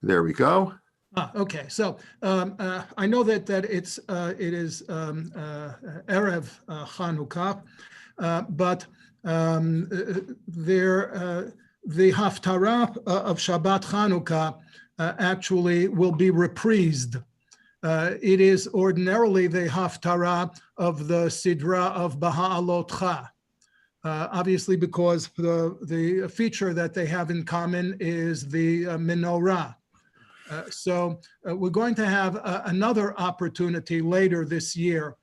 There we go. Okay, so I know that it is Erev Chanukah, but the Haftarah of Shabbat Chanukah actually will be reprised. It is ordinarily the Haftarah of the Sidra of Baha'alotcha, obviously because the feature that they have in common is the menorah. So we're going to have another opportunity later this year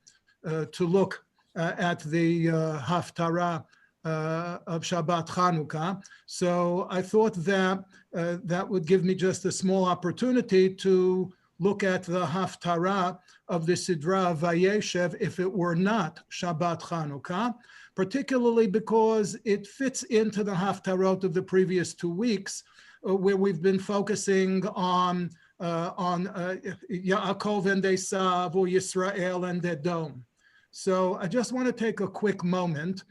to look at the Haftarah of Shabbat Chanukah. So I thought that that would give me just a small opportunity to look at the Haftarah of the Sidra of Vayeshev if it were not Shabbat Chanukah, particularly because it fits into the Haftarot of the previous 2 weeks, where we've been focusing on Yaakov and Esav, or Yisrael and Edom. So I just want to take a quick moment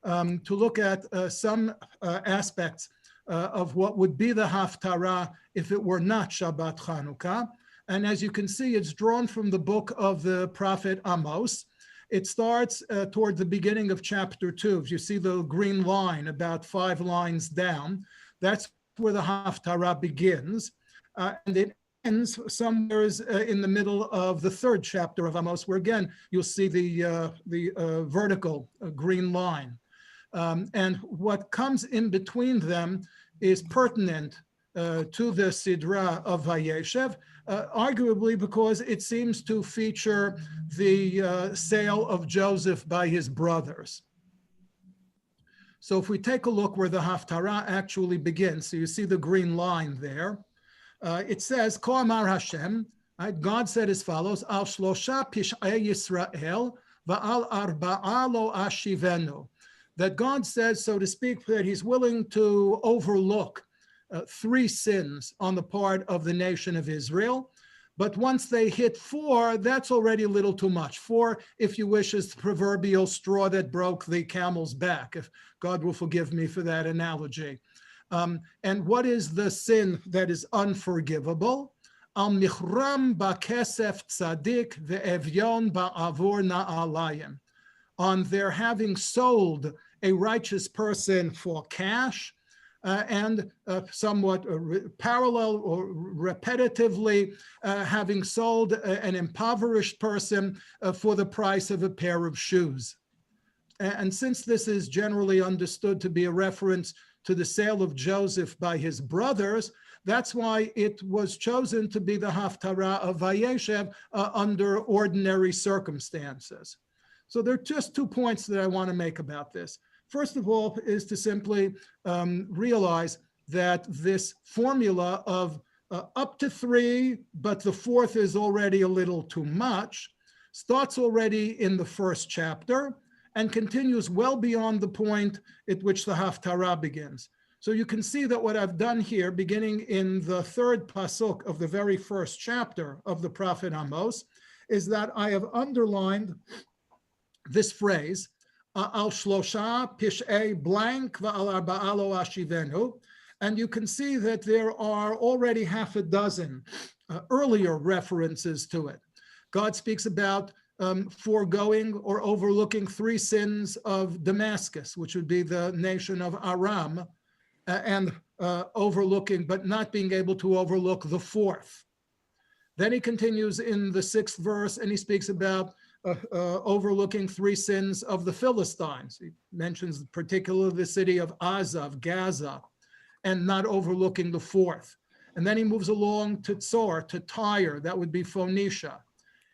to look at some aspects of what would be the Haftarah if it were not Shabbat Chanukah. And as you can see, it's drawn from the book of the prophet Amos. It starts toward the beginning of chapter 2. If you see the green line about 5 lines down, that's where the Haftarah begins. And it ends somewhere in the middle of the 3rd chapter of Amos, where again, you'll see the vertical green line. And what comes in between them is pertinent to the Sidra of Vayeshev, arguably because it seems to feature the sale of Joseph by his brothers. So if we take a look where the Haftarah actually begins, so you see the green line there, it says, Ko Amar Hashem, right? God said as follows, Al Shlosha Pish'ei Yisrael, Va'al Arba'a Lo Ashivenu. That God says, so to speak, that he's willing to overlook 3 sins on the part of the nation of Israel. But once they hit 4, that's already a little too much. 4, if you wish, is the proverbial straw that broke the camel's back, if God will forgive me for that analogy. And what is the sin that is unforgivable? Al michram ba'kesef tzadik ve'evyon ba'avur na'alayim. On their having sold a righteous person for cash, and somewhat parallel or repetitively having sold an impoverished person for the price of a pair of shoes. And since this is generally understood to be a reference to the sale of Joseph by his brothers, that's why it was chosen to be the Haftarah of Vayeshev under ordinary circumstances. So there are just 2 points that I want to make about this. First of all, is to simply realize that this formula of up to 3, but the 4th is already a little too much, starts already in the 1st chapter and continues well beyond the point at which the Haftarah begins. So you can see that what I've done here, beginning in the 3rd pasuk of the very 1st chapter of the prophet Amos, is that I have underlined this phrase, Al Shlosha Pish'ei blank va'al arba'a lo ashivenu. And you can see that there are already 6 earlier references to it. God speaks about foregoing or overlooking 3 sins of Damascus, which would be the nation of Aram, and overlooking, but not being able to overlook the 4th. Then he continues in the 6th verse, and he speaks about overlooking 3 sins of the Philistines. He mentions particularly the city of Azav, Gaza, and not overlooking the 4th. And then he moves along to Tzor, to Tyre, that would be Phoenicia.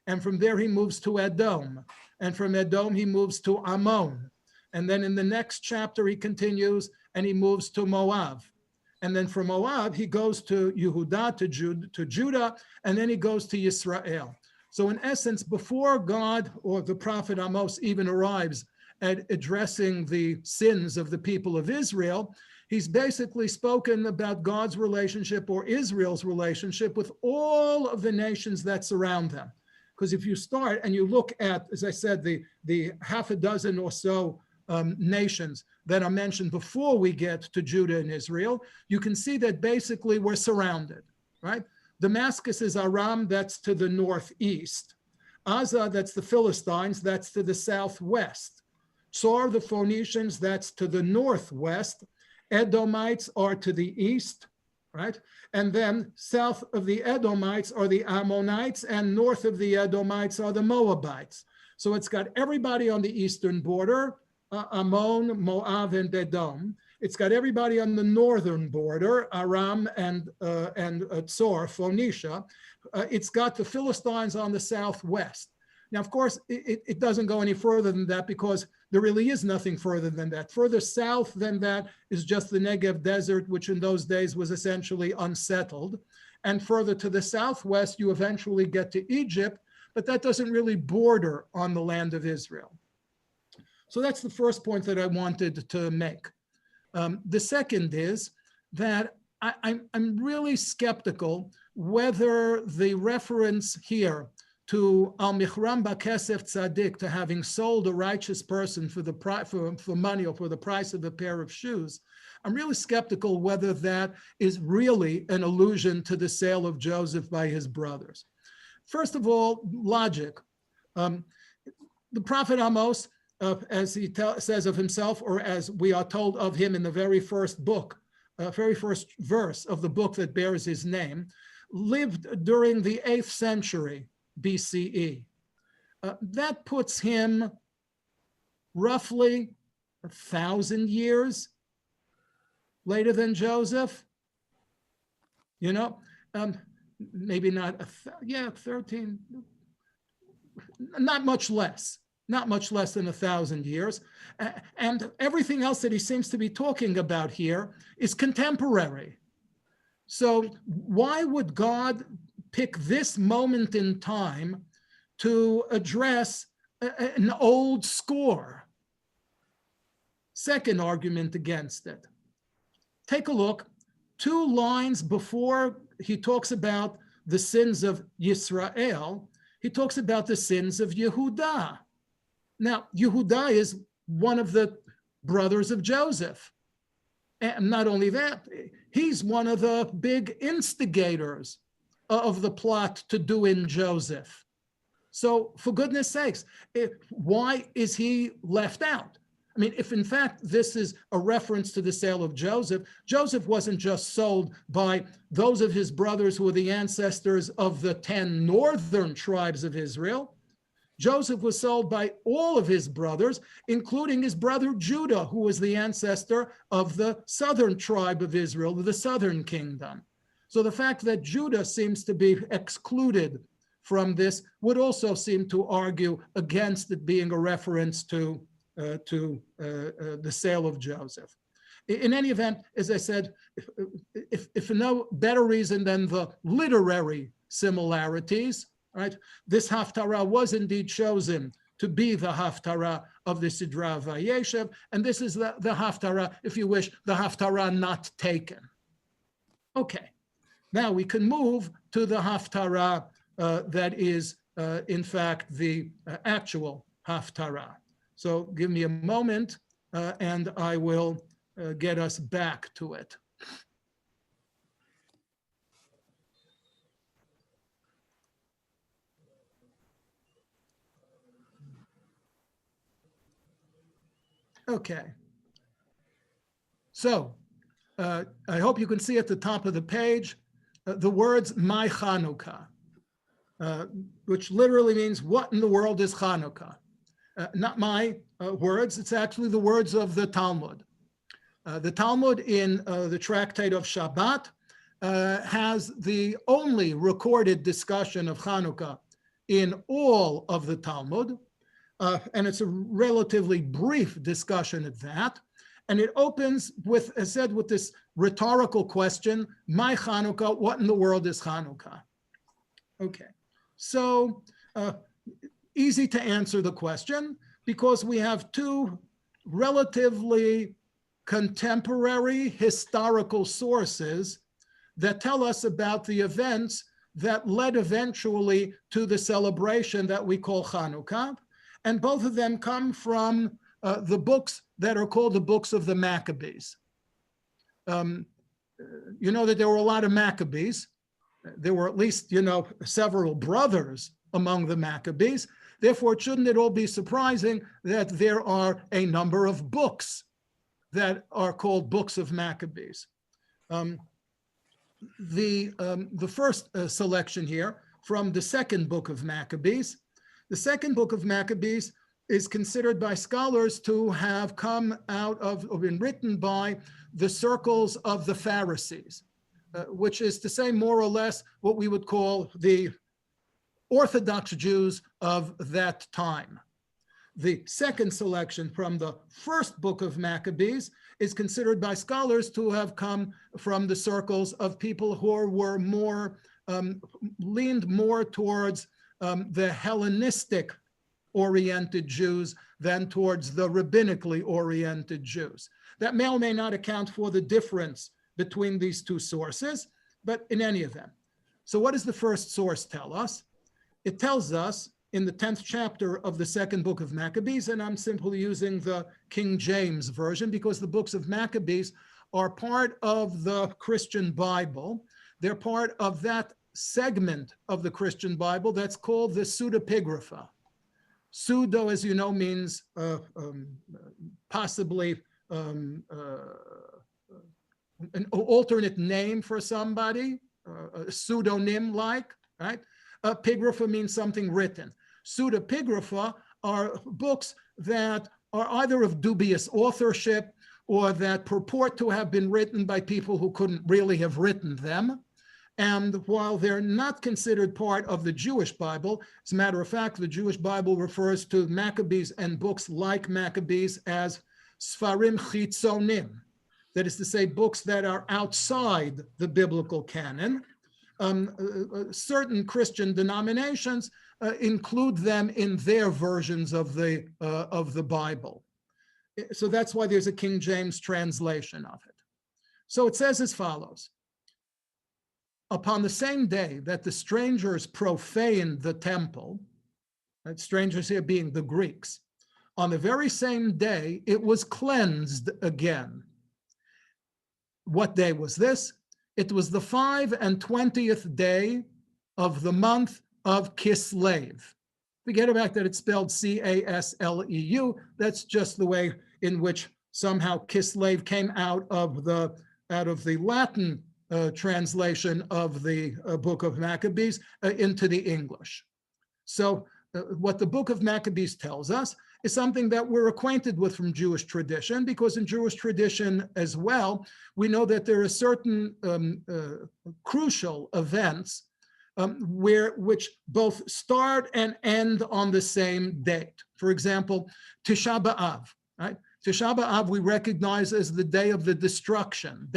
And from there he moves to Edom. And from Edom he moves to Ammon. And then in the next chapter he continues and he moves to Moab. And then from Moab he goes to Yehudah, to Judah, and then he goes to Yisrael. So in essence, before God or the prophet Amos even arrives at addressing the sins of the people of Israel, he's basically spoken about God's relationship or Israel's relationship with all of the nations that surround them. Because if you start and you look at, as I said, the 6 or so nations that are mentioned before we get to Judah and Israel, you can see that basically we're surrounded. right? Damascus is Aram, that's to the northeast. Aza, that's the Philistines, that's to the southwest. Tsor, the Phoenicians, that's to the northwest. Edomites are to the east, right? And then south of the Edomites are the Ammonites, and north of the Edomites are the Moabites. So it's got everybody on the eastern border, Ammon, Moab, and Edom. It's got everybody on the northern border, Aram and Tsor, Phoenicia. It's got the Philistines on the southwest. Now, of course, it doesn't go any further than that because there really is nothing further than that. Further south than that is just the Negev desert, which in those days was essentially unsettled. And further to the southwest, you eventually get to Egypt, but that doesn't really border on the land of Israel. So that's the first point that I wanted to make. The second is that I'm really skeptical whether the reference here to Al Michram Bakesef Tzadik, to having sold a righteous person for money or for the price of a pair of shoes, I'm really skeptical whether that is really an allusion to the sale of Joseph by his brothers. First of all, logic. The prophet Amos, as he says of himself, or as we are told of him in the very first verse of the book that bears his name, lived during the 8th century BCE. That puts him roughly 1,000 years later than Joseph. You know, maybe not, 13, not much less than 1,000 years. And everything else that he seems to be talking about here is contemporary. So why would God pick this moment in time to address an old score? Second argument against it. Take a look, 2 lines before he talks about the sins of Yisrael, he talks about the sins of Yahudah. Now, Yahudah is one of the brothers of Joseph. And not only that, he's one of the big instigators of the plot to do in Joseph. So for goodness sakes, why is he left out? I mean, if in fact this is a reference to the sale of Joseph, Joseph wasn't just sold by those of his brothers who were the ancestors of the 10 northern tribes of Israel. Joseph was sold by all of his brothers, including his brother Judah, who was the ancestor of the southern tribe of Israel, the southern kingdom. So the fact that Judah seems to be excluded from this would also seem to argue against it being a reference to the sale of Joseph. In any event, as I said, if for no better reason than the literary similarities, right? This Haftarah was indeed chosen to be the Haftarah of the Sidra Vayeshev, and this is the Haftarah, if you wish, the Haftarah not taken. Okay, now we can move to the Haftarah that is, in fact, the actual Haftarah. So give me a moment, and I will get us back to it. Okay. So I hope you can see at the top of the page the words "My Chanukah," which literally means "What in the world is Chanukah?" Not my words, it's actually the words of the Talmud. The Talmud in the tractate of Shabbat has the only recorded discussion of Chanukah in all of the Talmud. And it's a relatively brief discussion at that. And it opens with, as said, with this rhetorical question, "My Chanukah, what in the world is Chanukah?" Okay, so easy to answer the question because we have 2 relatively contemporary historical sources that tell us about the events that led eventually to the celebration that we call Chanukah. And both of them come from the books that are called the books of the Maccabees. You know that there were a lot of Maccabees. there were at least, several brothers among the Maccabees. Therefore, shouldn't it all be surprising that there are a number of books that are called books of Maccabees? The first selection here from the second book of Maccabees. The second book of Maccabees is considered by scholars to have come out of, or been written by the circles of the Pharisees, which is to say more or less what we would call the Orthodox Jews of that time. The second selection from the first book of Maccabees is considered by scholars to have come from the circles of people who were more, leaned more towards the Hellenistic oriented Jews than towards the rabbinically oriented Jews. That may or may not account for the difference between these two sources, but in any event. So what does the first source tell us? It tells us in the 10th chapter of the second book of Maccabees, and I'm simply using the King James Version because the books of Maccabees are part of the Christian Bible. They're part of that segment of the Christian Bible that's called the pseudepigrapha. Pseudo, as you know, means possibly an alternate name for somebody, a pseudonym-like, right? Pigrapha means something written. Pseudepigrapha are books that are either of dubious authorship or that purport to have been written by people who couldn't really have written them. And while they're not considered part of the Jewish Bible, as a matter of fact, the Jewish Bible refers to Maccabees and books like Maccabees as Sfarim Chitzonim. That is to say, books that are outside the biblical canon. Certain Christian denominations include them in their versions of the Bible. So that's why there's a King James translation of it. So it says as follows: upon the same day that the strangers profaned the temple, that strangers here being the Greeks, on the very same day it was cleansed again. What day was this? It was the 25th day of the month of Kislev. Forget about that it's spelled Casleu. That's just the way in which somehow Kislev came out of the Latin translation of the book of Maccabees into the English. So what the book of Maccabees tells us is something that we're acquainted with from Jewish tradition, because in Jewish tradition as well, we know that there are certain crucial events which both start and end on the same date. For example, Tisha B'Av, right? Tisha B'Av we recognize as the day of the destruction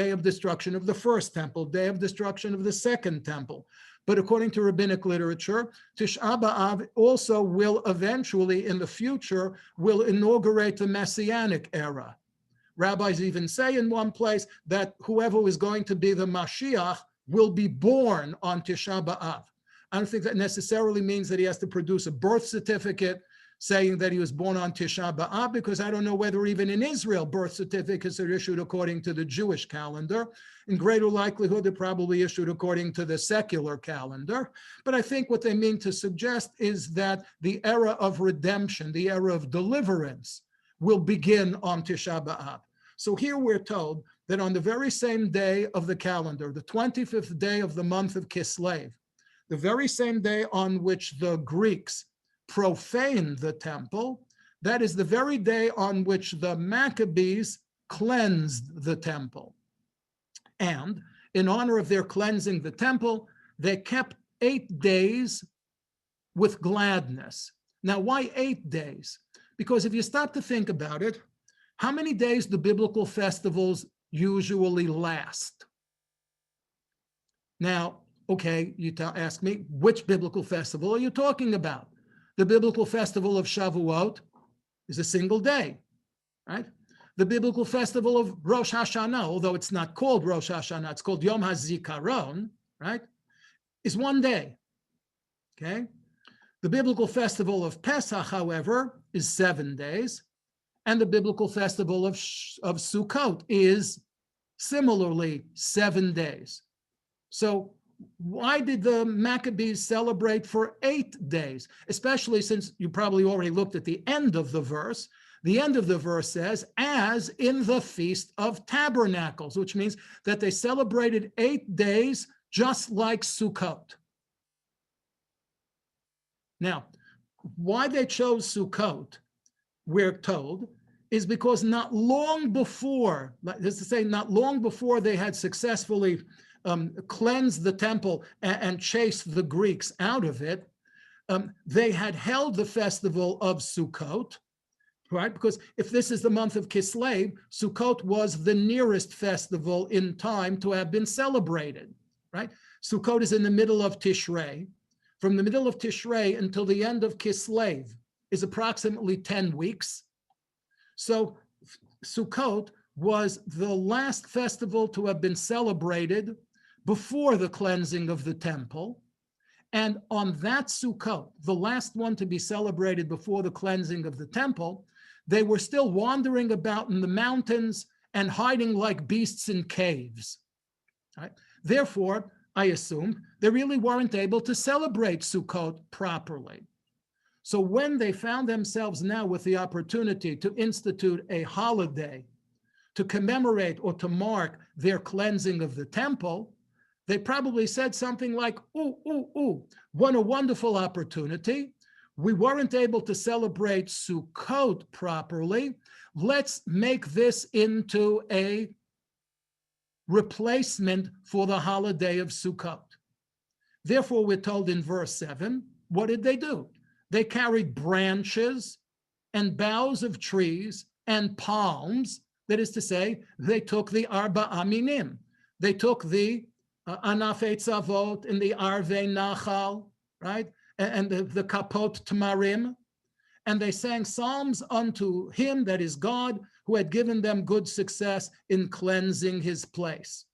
of the first temple, day of destruction of the second temple. But according to rabbinic literature, Tisha B'Av also will eventually, in the future, will inaugurate the Messianic era. Rabbis even say in one place that whoever is going to be the Mashiach will be born on Tisha B'Av. I don't think that necessarily means that he has to produce a birth certificate saying that he was born on Tisha B'Av, because I don't know whether even in Israel birth certificates are issued according to the Jewish calendar. In greater likelihood, they're probably issued according to the secular calendar. But I think what they mean to suggest is that the era of redemption, the era of deliverance, will begin on Tisha B'Av. So here we're told that on the very same day of the calendar, the 25th day of the month of Kislev, the very same day on which the Greeks profaned the temple, that is the very day on which the Maccabees cleansed the temple. And in honor of their cleansing the temple, they kept 8 days with gladness. Now, why 8 days? Because if you stop to think about it, how many days do biblical festivals usually last? Now, okay, you ask me, which biblical festival are you talking about? The biblical festival of Shavuot is a single day, right? The biblical festival of Rosh Hashanah, although it's not called Rosh Hashanah, it's called Yom HaZikaron, right, is 1 day, okay? The biblical festival of Pesach, however, is 7 days, and the biblical festival of Sukkot is similarly 7 days. So why did the Maccabees celebrate for 8 days? Especially since you probably already looked at the end of the verse. The end of the verse says, as in the Feast of Tabernacles, which means that they celebrated 8 days just like Sukkot. Now, why they chose Sukkot, we're told, is because not long before, that is to say, not long before they had successfully cleansed the temple and chased the Greeks out of it, they had held the festival of Sukkot, right? Because if this is the month of Kislev, Sukkot was the nearest festival in time to have been celebrated, right? Sukkot is in the middle of Tishrei. From the middle of Tishrei until the end of Kislev is approximately 10 weeks. So Sukkot was the last festival to have been celebrated before the cleansing of the temple. And on that Sukkot, the last one to be celebrated before the cleansing of the temple, they were still wandering about in the mountains and hiding like beasts in caves. Right? Therefore, I assume they really weren't able to celebrate Sukkot properly. So when they found themselves now with the opportunity to institute a holiday to commemorate or to mark their cleansing of the temple, they probably said something like, what a wonderful opportunity. We weren't able to celebrate Sukkot properly. Let's make this into a replacement for the holiday of Sukkot. Therefore, we're told in verse 7, what did they do? They carried branches and boughs of trees and palms. That is to say, they took the Arba Aminim. They took the Anaf Eitzavot and the Arvei Nachal, right? And the Kapot Tamarim. And they sang psalms unto him, that is God, who had given them good success in cleansing his place.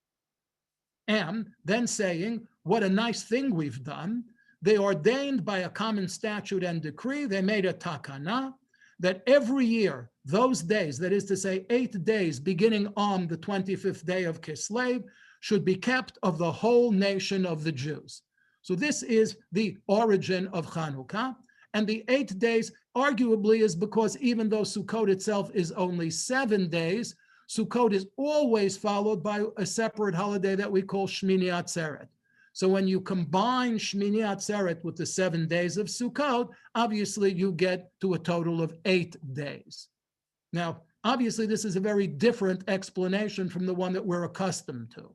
And then saying, what a nice thing we've done. They ordained by a common statute and decree, they made a takana, that every year, those days, that is to say 8 days, beginning on the 25th day of Kislev, should be kept of the whole nation of the Jews. So this is the origin of Chanukah. And the 8 days arguably is because even though Sukkot itself is only 7 days, Sukkot is always followed by a separate holiday that we call Shmini Atzeret. So when you combine Shmini Atzeret with the 7 days of Sukkot, obviously you get to a total of 8 days. Now, obviously this is a very different explanation from the one that we're accustomed to.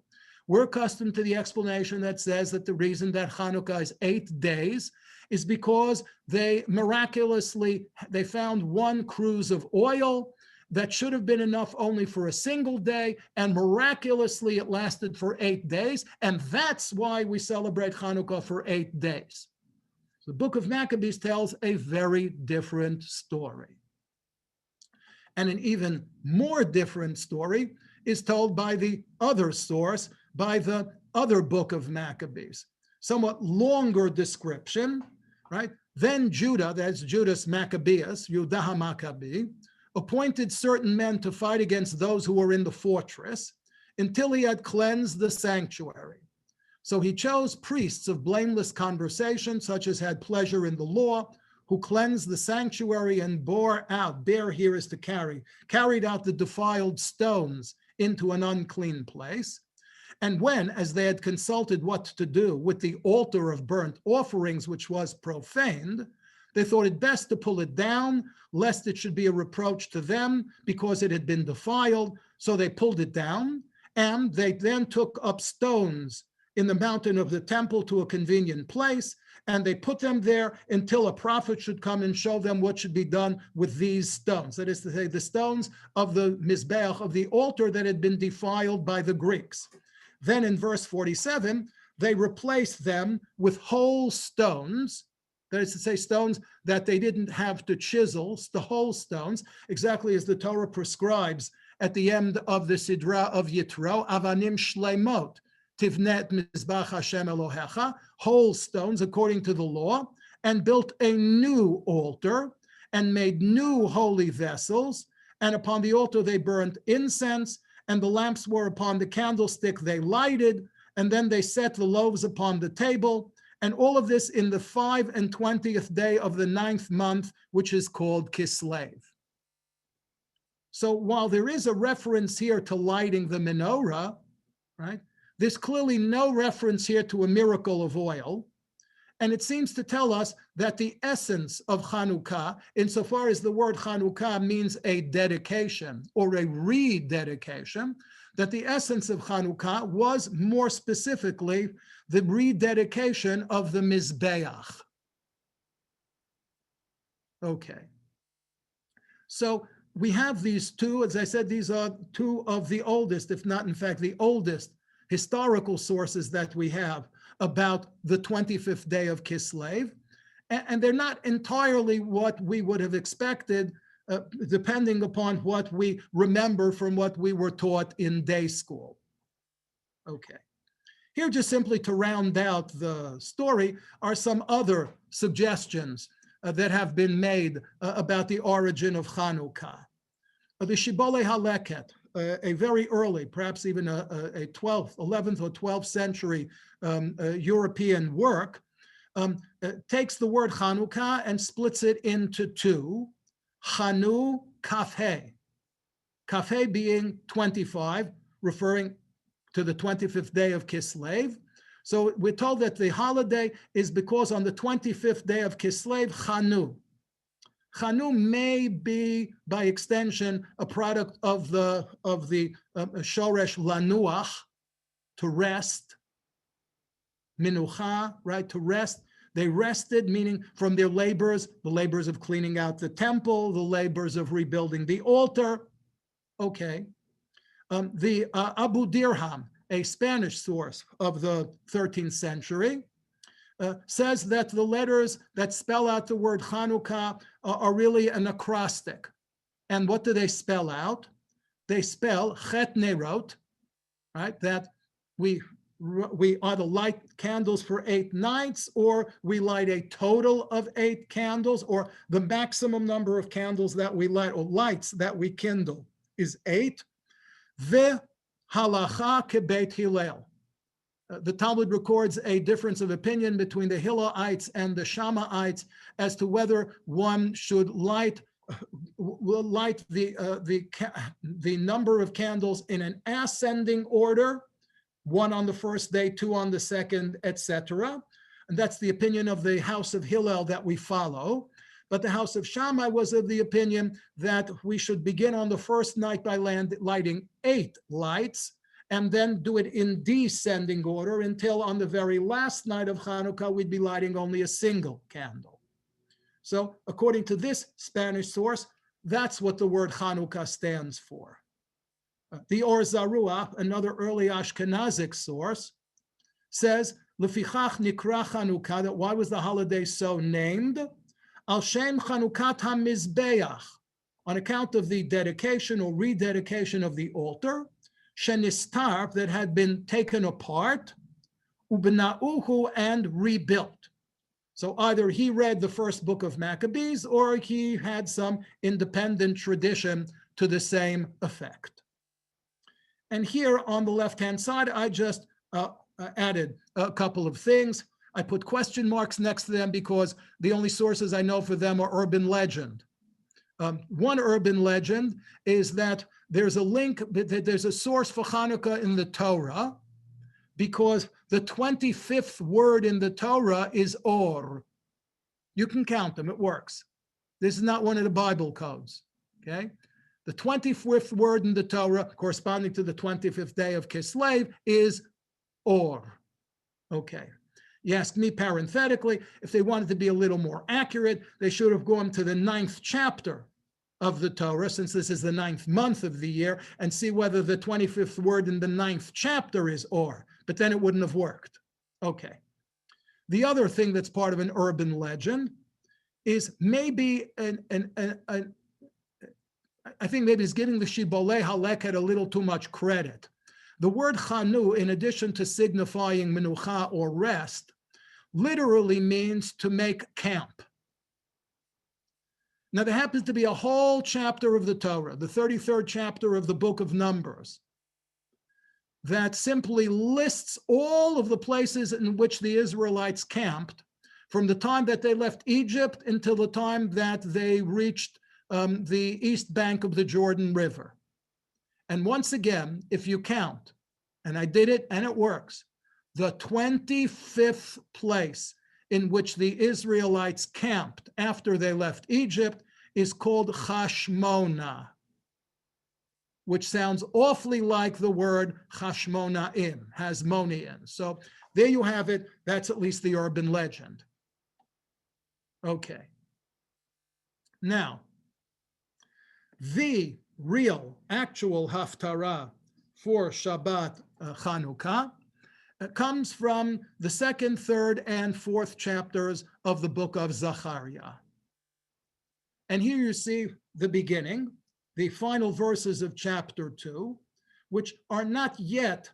We're accustomed to the explanation that says that the reason that Hanukkah is 8 days is because they miraculously, they found one cruse of oil that should have been enough only for a single day, and miraculously it lasted for 8 days, and that's why we celebrate Hanukkah for 8 days. The book of Maccabees tells a very different story. And an even more different story is told by the other source, by the other book of Maccabees. Somewhat longer description, right? Then Judah, that's Judas Maccabeus, Yehudah Maccabee, appointed certain men to fight against those who were in the fortress until he had cleansed the sanctuary. So he chose priests of blameless conversation, such as had pleasure in the law, who cleansed the sanctuary and bear here is to carried out the defiled stones into an unclean place. And when, as they had consulted what to do with the altar of burnt offerings, which was profaned, they thought it best to pull it down, lest it should be a reproach to them because it had been defiled. So they pulled it down, and they then took up stones in the mountain of the temple to a convenient place, and they put them there until a prophet should come and show them what should be done with these stones. That is to say, the stones of the Mizbeach, of the altar that had been defiled by the Greeks. Then in verse 47, they replaced them with whole stones, that is to say, stones that they didn't have to chisel, the whole stones, exactly as the Torah prescribes at the end of the Sidra of Yitro, Avanim Shleimot, Tivnet Mizbach Hashem Elohecha, whole stones according to the law, and built a new altar and made new holy vessels, and upon the altar they burned incense, and the lamps were upon the candlestick they lighted, and then they set the loaves upon the table, and all of this in the 5 and 20th day of the 9th month, which is called Kislev. So while there is a reference here to lighting the menorah, right, there's clearly no reference here to a miracle of oil. And it seems to tell us that the essence of Chanukah, insofar as the word Chanukah means a dedication or a rededication, that the essence of Chanukah was more specifically the rededication of the Mizbeach. Okay. So we have these two, as I said, these are two of the oldest, if not in fact the oldest, historical sources that we have about the 25th day of Kislev. And they're not entirely what we would have expected, depending upon what we remember from what we were taught in day school. Okay. Here, just simply to round out the story, are some other suggestions that have been made about the origin of Chanukah. The Shibbolei HaLeket, a very early, perhaps even a 12th, 11th or 12th century European work, takes the word Chanukah and splits it into two, Chanu Kafhe. Kafhe being 25, referring to the 25th day of Kislev. So we're told that the holiday is because on the 25th day of Kislev, Chanu. Chanu may be, by extension, a product of the shoresh lanuach, to rest, minucha, right, to rest. They rested, meaning from their labors, the labors of cleaning out the temple, the labors of rebuilding the altar. Okay. The Abu Dirham, a Spanish source of the 13th century, says that the letters that spell out the word Chanukah are really an acrostic. And what do they spell out? They spell Chet Nerot, right? That we either light candles for 8 nights, or we light a total of 8 candles, or the maximum number of candles that we light, or lights that we kindle, is 8. Ve halacha kebeit Hillel. The Talmud records a difference of opinion between the Hillelites and the Shammaites as to whether one should light the number of candles in an ascending order, 1 on the first day, 2 on the second, etc. And that's the opinion of the house of Hillel that we follow. But the house of Shammai was of the opinion that we should begin on the first night by lighting 8 lights, and then do it in descending order until on the very last night of Hanukkah, we'd be lighting only a single candle. So according to this Spanish source, that's what the word Hanukkah stands for. The Or Zarua, another early Ashkenazic source, says, Lefichach nikra Hanukkah, that why was the holiday so named? Al Shem Chanukhat HaMizbeach, on account of the dedication or rededication of the altar, shenistar, that had been taken apart, ubena'uhu, and rebuilt. So either he read the first book of Maccabees, or he had some independent tradition to the same effect. And here on the left-hand side, I just added a couple of things. I put question marks next to them because the only sources I know for them are urban legend. One urban legend is that there's a link, there's a source for Hanukkah in the Torah, because the 25th word in the Torah is Or. You can count them, it works. This is not one of the Bible codes, okay? The 25th word in the Torah, corresponding to the 25th day of Kislev, is Or, okay? You ask me parenthetically, if they wanted to be a little more accurate, they should have gone to the 9th chapter of the Torah, since this is the 9th month of the year, and see whether the 25th word in the 9th chapter is Or, but then it wouldn't have worked. Okay. The other thing that's part of an urban legend is maybe I think maybe it's giving the Shibbolei HaLeket a little too much credit. The word Chanu, in addition to signifying menucha or rest, literally means to make camp. Now, there happens to be a whole chapter of the Torah, the 33rd chapter of the book of Numbers, that simply lists all of the places in which the Israelites camped from the time that they left Egypt until the time that they reached the east bank of the Jordan River. And once again, if you count, and I did it and it works, the 25th place in which the Israelites camped after they left Egypt is called Hashmona, which sounds awfully like the word Hashmonaim, Hasmonean. So there you have it. That's at least the urban legend. Okay. Now, the real, actual Haftarah for Shabbat Chanukah comes from the 2nd, 3rd, and 4th chapters of the book of Zachariah. And here you see the beginning, the final verses of chapter 2, which are not yet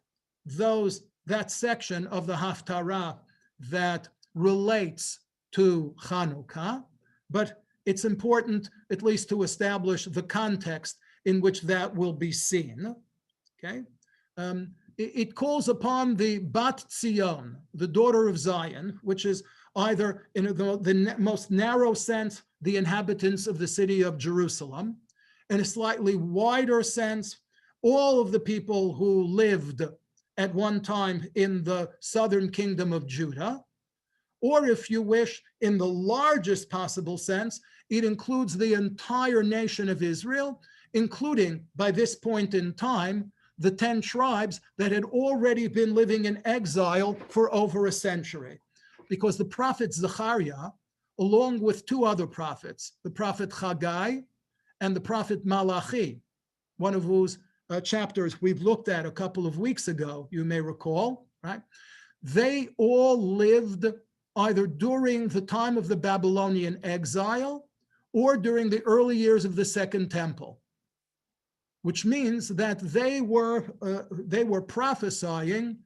that section of the Haftarah that relates to Chanukah, but it's important at least to establish the context in which that will be seen. Okay, it calls upon the Bat Zion, the daughter of Zion, which is either in the most narrow sense, the inhabitants of the city of Jerusalem, in a slightly wider sense, all of the people who lived at one time in the southern kingdom of Judah, or if you wish, in the largest possible sense, it includes the entire nation of Israel, including, by this point in time, the 10 tribes that had already been living in exile for over a century. Because the prophet Zachariah, along with 2 other prophets, the prophet Haggai and the prophet Malachi, one of whose chapters we've looked at a couple of weeks ago, you may recall, right? They all lived either during the time of the Babylonian exile or during the early years of the Second Temple, which means that they were prophesying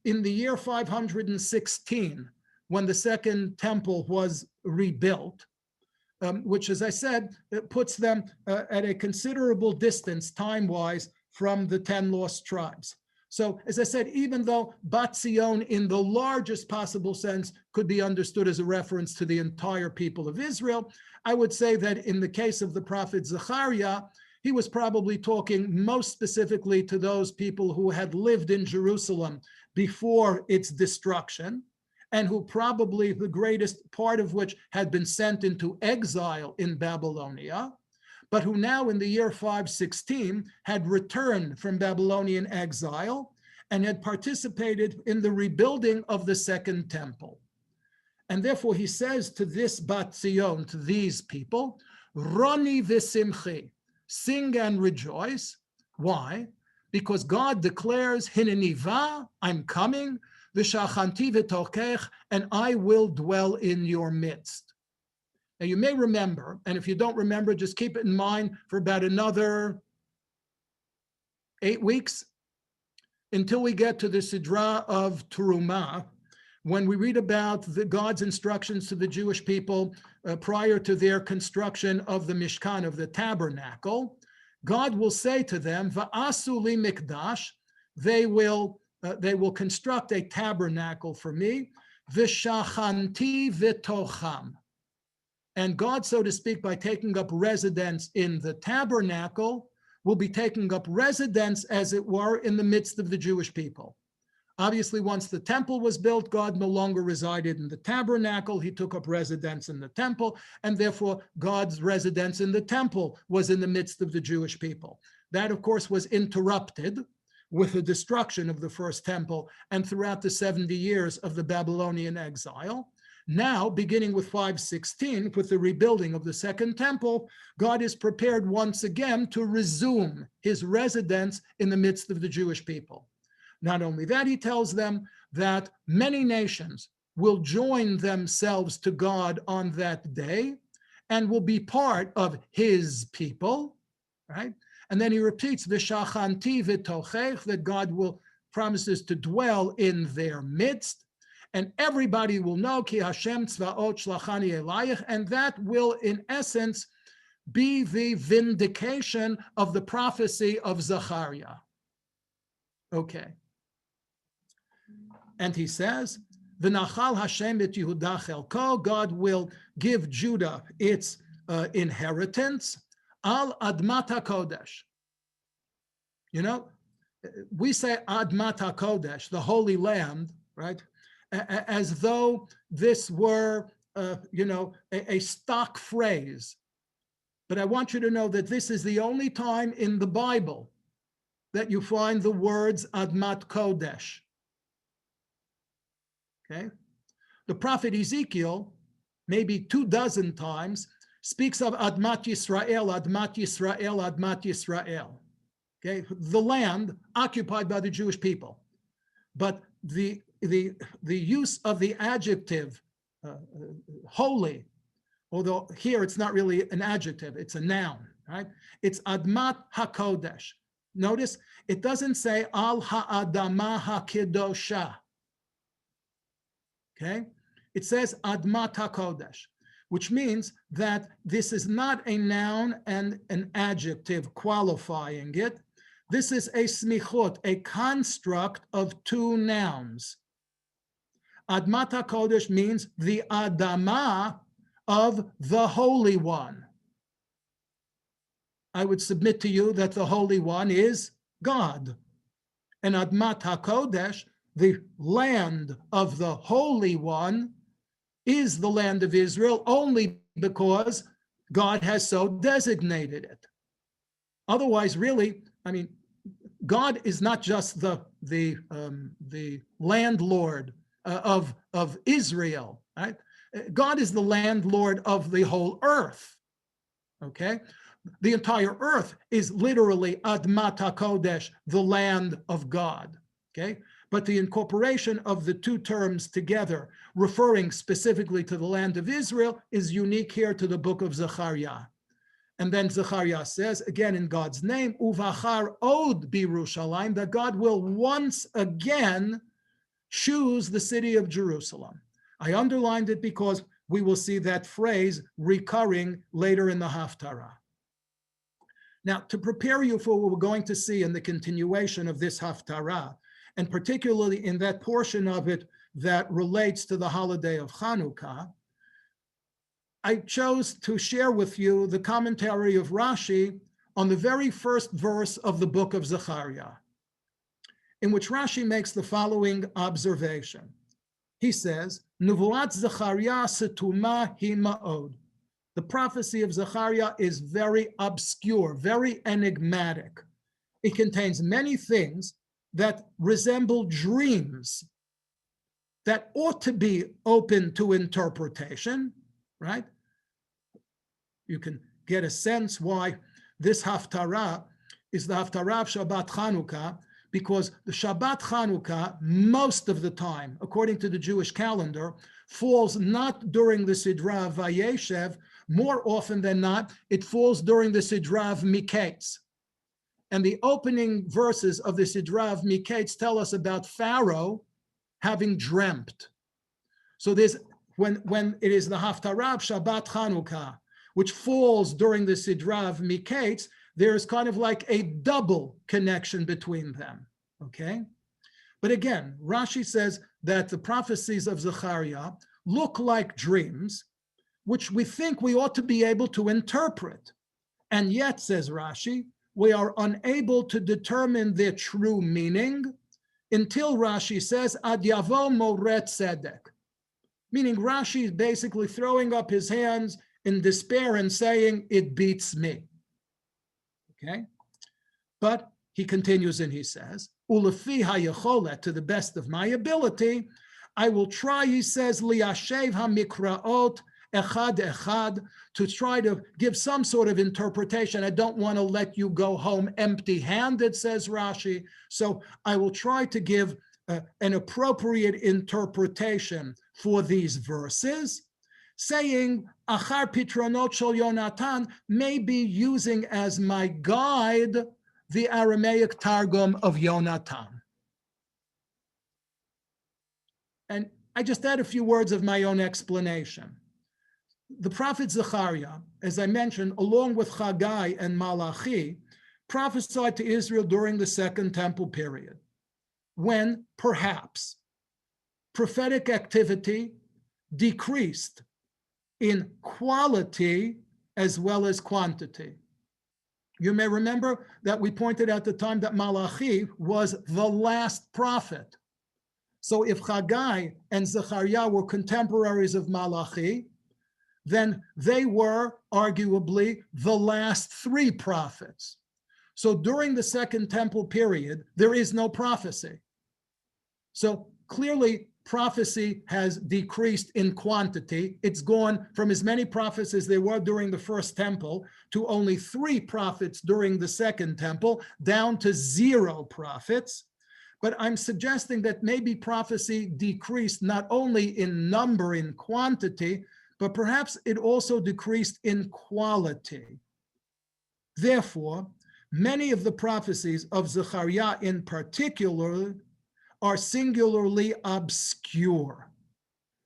in the year 516, when the Second Temple was rebuilt, which, as I said, puts them at a considerable distance time-wise from the 10 lost tribes. So, as I said, even though Bat Zion in the largest possible sense could be understood as a reference to the entire people of Israel, I would say that in the case of the prophet Zachariah, he was probably talking most specifically to those people who had lived in Jerusalem before its destruction, and who probably the greatest part of which had been sent into exile in Babylonia, but who now in the year 516 had returned from Babylonian exile and had participated in the rebuilding of the Second Temple. And therefore he says to this Bat Zion, to these people, Roni v'simchi, sing and rejoice. Why? Because God declares, Hineni va, I'm coming, v'shachanti v'tokech, and I will dwell in your midst. Now you may remember, and if you don't remember, just keep it in mind for about another 8 weeks until we get to the Sidra of Terumah, when we read about God's instructions to the Jewish people prior to their construction of the Mishkan, of the tabernacle. God will say to them, Va'asu li mikdash, they will construct a tabernacle for me, v'shachanti v'tocham. And God, so to speak, by taking up residence in the tabernacle, will be taking up residence, as it were, in the midst of the Jewish people. Obviously, once the temple was built, God no longer resided in the tabernacle. He took up residence in the temple, and therefore God's residence in the temple was in the midst of the Jewish people. That, of course, was interrupted with the destruction of the first temple and throughout the 70 years of the Babylonian exile. Now, beginning with 516, with the rebuilding of the Second Temple, God is prepared once again to resume his residence in the midst of the Jewish people. Not only that, he tells them that many nations will join themselves to God on that day and will be part of his people, right? And then he repeats, V'shachanti v'tochech, that God promises to dwell in their midst. And everybody will know, Ki Hashem tzvaot shlachani elayich, and that will, in essence, be the vindication of the prophecy of Zachariah. Okay. And he says, V'nachal Hashem et Yehudah chelko, God will give Judah its inheritance, al admat hakodesh. You know, we say admat hakodesh, the Holy Land, right? As though this were, a stock phrase. But I want you to know that this is the only time in the Bible that you find the words admat kodesh. Okay? The prophet Ezekiel, maybe 24 times, speaks of Admat Yisrael, Admat Yisrael, Admat Yisrael. Okay, the land occupied by the Jewish people. But the use of the adjective holy, although here it's not really an adjective, it's a noun, right? It's Admat HaKodesh. Notice it doesn't say Al Ha'adama HaKedosha. Okay, it says Admat HaKodesh, which means that this is not a noun and an adjective qualifying it. This is a smichot, a construct of two nouns. Admat HaKodesh means the Adama of the Holy One. I would submit to you that the Holy One is God. And Admat HaKodesh, the land of the Holy One, is the land of Israel only because God has so designated it. Otherwise, really, I mean, God is not just the landlord of Israel, right? God is the landlord of the whole earth. Okay, the entire earth is literally Admat HaKodesh, the land of God. Okay. But the incorporation of the two terms together, referring specifically to the land of Israel, is unique here to the book of Zachariah. And then Zachariah says, again in God's name, Uvachar od b'Yerushalayim, that God will once again choose the city of Jerusalem. I underlined it because we will see that phrase recurring later in the Haftarah. Now, to prepare you for what we're going to see in the continuation of this Haftarah, and particularly in that portion of it that relates to the holiday of Hanukkah, I chose to share with you the commentary of Rashi on the very first verse of the book of Zechariah, in which Rashi makes the following observation. He says, Nevuat Zechariah setuma hi ma'od. The prophecy of Zechariah is very obscure, very enigmatic. It contains many things that resemble dreams that ought to be open to interpretation, right? You can get a sense why this Haftarah is the Haftarah of Shabbat Chanukah, because the Shabbat Chanukah, most of the time, according to the Jewish calendar, falls not during the Sidra of Vayeshev. More often than not, it falls during the Sidra of Miketz. And the opening verses of the Sidra of Miketz tell us about Pharaoh having dreamt. So there's when it is the Haftarah of Shabbat Chanukah, which falls during the Sidra of Miketz, there's kind of like a double connection between them, okay? But again, Rashi says that the prophecies of Zechariah look like dreams, which we think we ought to be able to interpret. And yet, says Rashi, we are unable to determine their true meaning until Rashi says, Ad yavo moret tzedek. Meaning Rashi is basically throwing up his hands in despair and saying, it beats me. Okay? But he continues and he says, Ulefi hayecholet, to the best of my ability, I will try, he says, liyashev hamikraot echad echad, to try to give some sort of interpretation. I don't want to let you go home empty-handed, says Rashi. So I will try to give an appropriate interpretation for these verses, saying, Achar Pitronot Shel Yonatan, may be using as my guide the Aramaic Targum of Yonatan. And I just add a few words of my own explanation. The prophet Zechariah, as I mentioned, along with Haggai and Malachi, prophesied to Israel during the Second Temple period. when perhaps prophetic activity decreased in quality as well as quantity. You may remember that we pointed out at the time that Malachi was the last prophet. So if Haggai and Zachariah were contemporaries of Malachi, then they were arguably the last three prophets. So during the Second Temple period, there is no prophecy. So clearly, prophecy has decreased in quantity. It's gone from as many prophets as there were during the First Temple to only 3 prophets during the Second Temple, down to 0 prophets. But I'm suggesting that maybe prophecy decreased not only in number, in quantity, but perhaps it also decreased in quality. Therefore, many of the prophecies of Zechariah in particular are singularly obscure.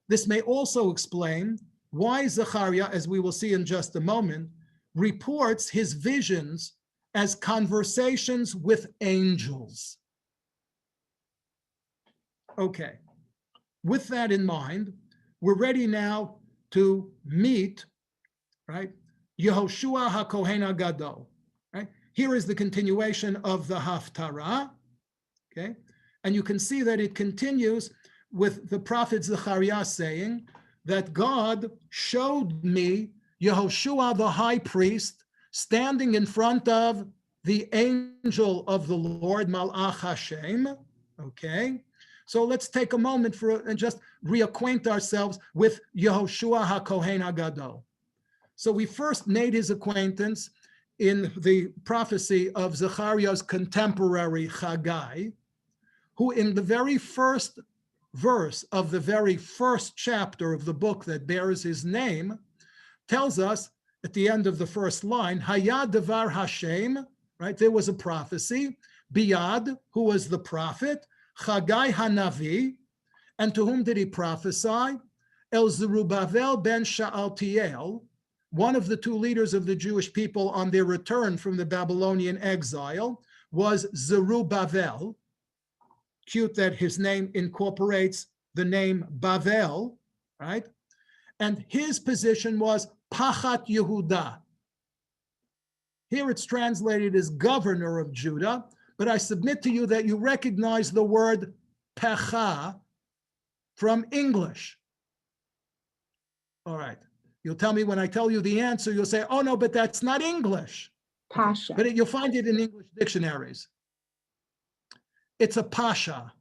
This may also explain why Zechariah, as we will see in just a moment, reports his visions as conversations with angels. Okay, with that in mind, we're ready now to meet, right, Yehoshua HaKohen HaGadol, right? Here is the continuation of the Haftarah, okay? And you can see that it continues with the prophet Zechariah saying that God showed me Yehoshua the high priest standing in front of the angel of the Lord, Malach Hashem, okay? So let's take a moment and just reacquaint ourselves with Yehoshua HaKohen HaGadol. So we first made his acquaintance in the prophecy of Zechariah's contemporary Haggai, who in the very first verse of the very first chapter of the book that bears his name tells us at the end of the first line, Hayad Devar Hashem, right? There was a prophecy, Biad, who was the prophet, Haggai Hanavi, and to whom did he prophesy? El Zerubbabel ben Sha'altiel, one of the 2 leaders of the Jewish people on their return from the Babylonian exile, was Zerubbabel. Cute that his name incorporates the name Bavel, right? And his position was Parshat Yehudah. Here it's translated as governor of Judah, but I submit to you that you recognize the word pecha from English. All right. You'll tell me when I tell you the answer, you'll say, oh no, but that's not English. Pasha. But you'll find it in English dictionaries. It's a pasha,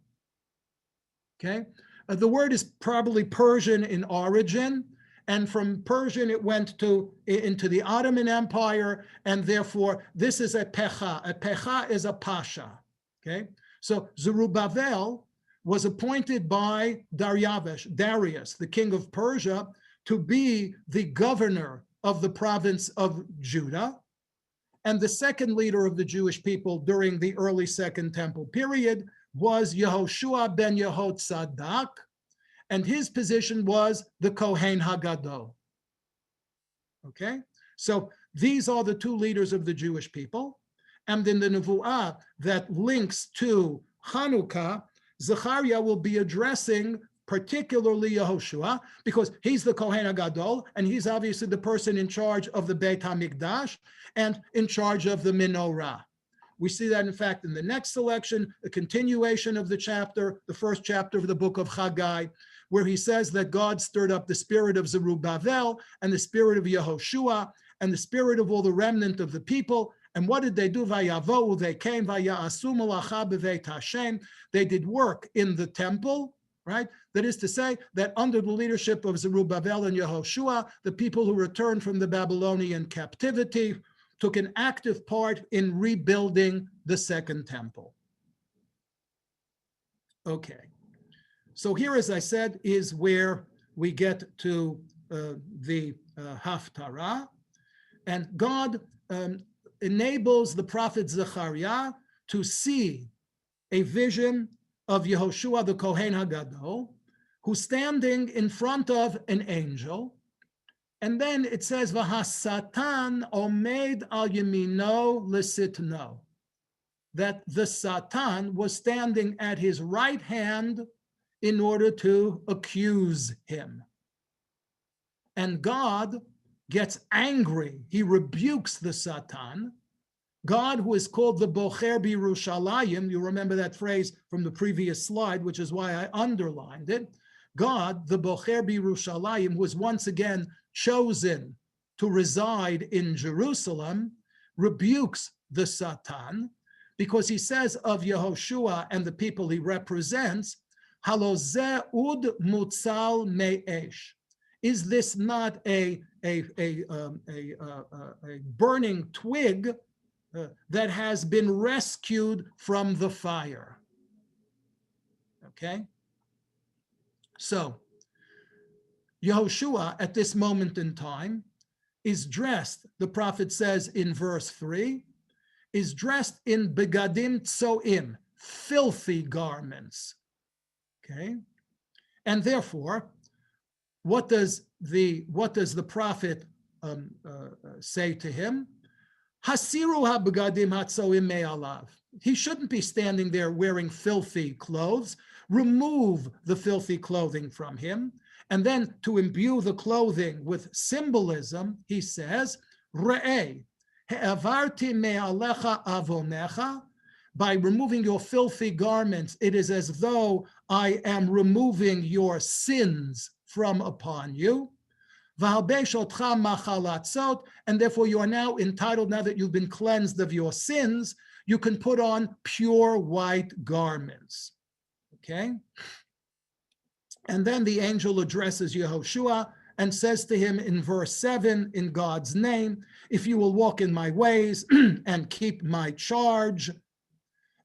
okay? The word is probably Persian in origin, and from Persian it went into the Ottoman Empire, and therefore this is a pecha. A pecha is a pasha, okay? So Zerubbabel was appointed by Darius, the king of Persia, to be the governor of the province of Judah, and the second leader of the Jewish people during the early Second Temple period was Yehoshua ben Yehotzadak, and his position was the Kohen Hagadol. Okay, so these are the 2 leaders of the Jewish people, and in the Nevuah that links to Hanukkah, Zechariah will be addressing particularly Yehoshua, because he's the Kohen HaGadol, and he's obviously the person in charge of the Beit HaMikdash and in charge of the menorah. We see that, in fact, in the next selection, the continuation of the chapter, the first chapter of the book of Haggai, where he says that God stirred up the spirit of Zerubbabel and the spirit of Yehoshua and the spirit of all the remnant of the people. And what did they do? Vayavohu, they came, vaya'asu malacha b'veit Hashem. They did work in the temple, right? That is to say that under the leadership of Zerubbabel and Yehoshua, the people who returned from the Babylonian captivity took an active part in rebuilding the Second Temple. Okay, so here, as I said, is where we get to the Haftarah, and God enables the prophet Zechariah to see a vision of Yehoshua the Kohen HaGadol, who's standing in front of an angel. And then it says, V'hasatan omed al yemino lesitno. that the Satan was standing at his right hand in order to accuse him. And God gets angry. He rebukes the Satan. God, who is called the Bocher B'Yerushalayim, you remember that phrase from the previous slide, which is why I underlined it. God, the Bocher B'Yerushalayim, who was once again chosen to reside in Jerusalem, rebukes the Satan because he says of Yehoshua and the people he represents, Halozeh ud mutzal me'esh. Is this not a burning twig that has been rescued from the fire? Okay? So, Yehoshua at this moment in time is dressed, the prophet says in verse 3, is dressed in begadim tsoim, filthy garments. Okay? And therefore, what does the prophet say to him? Hasiru ha-begadim hatsoim me'alav. He shouldn't be standing there wearing filthy clothes. Remove the filthy clothing from him. And then to imbue the clothing with symbolism, he says, Re'eh, he'avarti me'alecha avonecha. By removing your filthy garments, it is as though I am removing your sins from upon you. And therefore you are now entitled, now that you've been cleansed of your sins, you can put on pure white garments. Okay? And then the angel addresses Yehoshua and says to him in verse 7, in God's name, if you will walk in my ways and keep my charge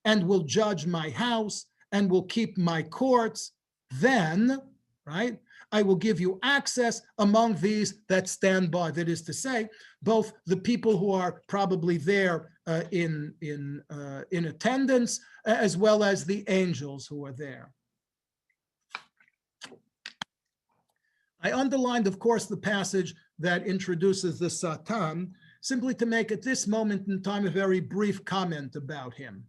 and will judge my house and will keep my courts, then, right, I will give you access among these that stand by. That is to say, both the people who are probably there in attendance, as well as the angels who are there. I underlined, of course, the passage that introduces the Satan, simply to make at this moment in time a very brief comment about him.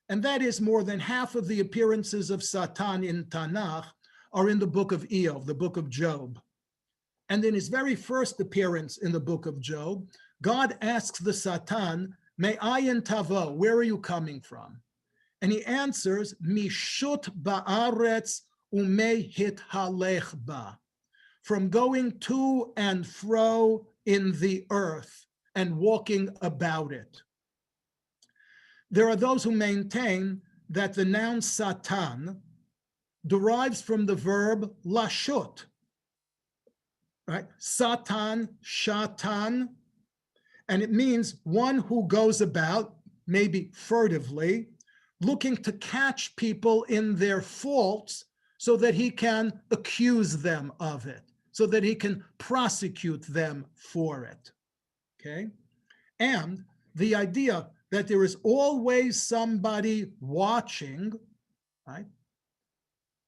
And that is, more than half of the appearances of Satan in Tanakh are in the book of Eov, the book of Job. And in his very first appearance in the book of Job, God asks the Satan, Me'ayin tavo, where are you coming from? And he answers, Mishut ba'aretz umehit halech ba, from going to and fro in the earth and walking about it. There are those who maintain that the noun Satan derives from the verb lashut, right? Satan, shatan, and it means one who goes about, maybe furtively, looking to catch people in their faults so that he can accuse them of it, so that he can prosecute them for it, okay? And the idea that there is always somebody watching, right,